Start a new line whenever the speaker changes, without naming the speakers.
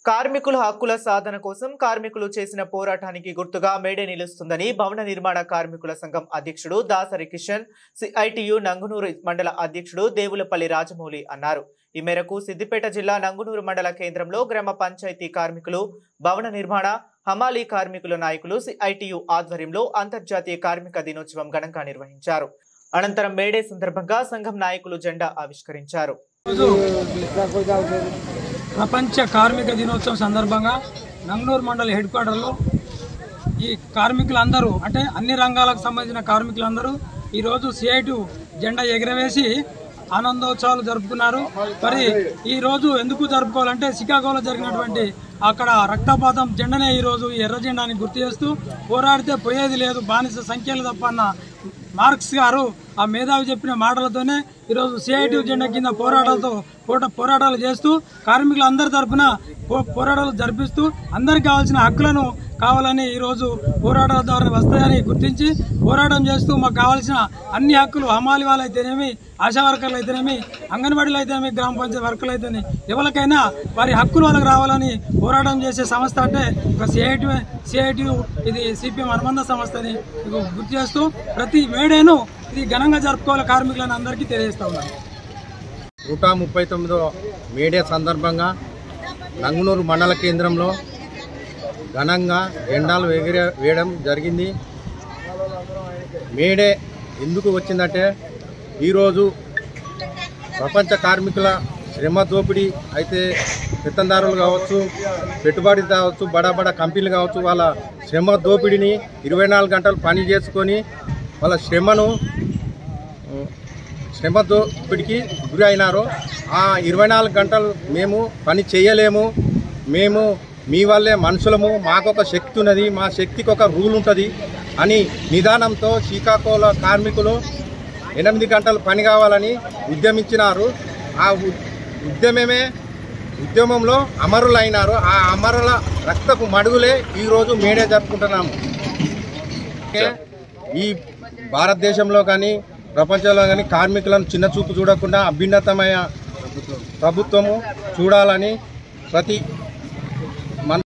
కార్మికుల హక్కుల సాధన కోసం కార్మికులు చేసిన పోరాటానికి గుర్తుగా మేడే నిలుస్తుందని భవన నిర్మాణ కార్మికుల సంఘం అధ్యక్షుడు దాసరి కిషన్, సిఐటియు నంగునూరు మండల అధ్యక్షుడు దేవులపల్లి రాజమౌళి అన్నారు. ఈ మేరకు సిద్దిపేట జిల్లా నంగునూరు మండల కేంద్రంలో గ్రామ పంచాయతీ కార్మికులు, భవన నిర్మాణ, హమాలీ కార్మికుల నాయకులు సిఐటియు ఆధ్వర్యంలో అంతర్జాతీయ కార్మిక దినోత్సవం ఘనంగా నిర్వహించారు. అనంతరం మేడే సందర్భంగా సంఘం నాయకులు జెండా ఆవిష్కరించారు.
ప్రపంచ కార్మిక దినోత్సవం సందర్భంగా నంగునూరు మండల హెడ్ క్వార్టర్లో ఈ కార్మికులందరూ అంటే అన్ని రంగాలకు సంబంధించిన కార్మికులందరూ ఈరోజు సిఐటియు జెండా ఎగరవేసి ఆనందోత్సవాలు జరుపుకున్నారు. మరి ఈ రోజు ఎందుకు జరుపుకోవాలంటే చికాగోలో జరిగినటువంటి అక్కడ రక్తపాతం జెండనే ఈరోజు ఎర్ర జెండాని గుర్తు చేస్తూ పోరాడితే పోయేది లేదు, బానిస సంఖ్యలు తప్పన్న మార్క్స్ గారు ఆ మేధావి చెప్పిన మాటలతోనే ఈరోజు సిఐటియు జెండా కింద పోరాటాలు చేస్తూ కార్మికులందరి తరఫున పోరాటాలు జరిపిస్తూ అందరికి కావాల్సిన హక్కులను కావాలని ఈరోజు పోరాటాల ద్వారా వస్తాయని గుర్తించి పోరాటం చేస్తూ మాకు కావాల్సిన అన్ని హక్కులు హమాలి వాళ్ళు అయితేనేమి, ఆశా వర్కర్లు అయితేనేమి, అంగన్వాడీలు అయితేనేమి, గ్రామ పంచాయతీ వర్కర్లు అయితేనే ఎవరికైనా వారి హక్కులు వాళ్ళకి రావాలని పోరాటం చేసే సంస్థ అంటే ఒక సిఐటియు ఇది సిపిఎం అనుబంధ సంస్థని గుర్తు చేస్తూ ప్రతి మేడేను ఇది ఘనంగా జరుపుకోవాలి కార్మికులను అందరికీ తెలియజేస్తా ఉన్నాను.
139వ మేడే సందర్భంగా నంగునూరు మండల కేంద్రంలో ఘనంగా జెండాలు వేయడం జరిగింది. మేడే ఎందుకు వచ్చిందంటే ఈరోజు ప్రపంచ కార్మికుల శ్రమ దోపిడీ అయితే పెత్తందారులు కావచ్చు, పెట్టుబడి కావచ్చు, బడా కంపెనీలు కావచ్చు, వాళ్ళ శ్రమ దోపిడీని 24 గంటలు పని చేసుకొని వాళ్ళ శ్రమ దోపిడికి గురి అయినారు. ఆ 24 గంటలు మేము పని చేయలేము, మేము మీ వల్లే మనుషులము, మాకొక శక్తి ఉన్నది, మా శక్తికి ఒక రూల్ ఉంటుంది అని నిదానంతో శ్రీకాకుళ కార్మికులు 8 గంటలు పని కావాలని ఉద్యమించినారు. ఆ ఉద్యమంలో అమరులైనారు. ఆ అమరుల రక్తపు మడుగులే ఈరోజు మేడే జరుపుకుంటున్నాము. ఈ భారతదేశంలో కానీ ప్రపంచంలో కానీ కార్మికులను చిన్న చూపు చూడకుండా అభ్యున్నతమైన ప్రభుత్వము చూడాలని ప్రతి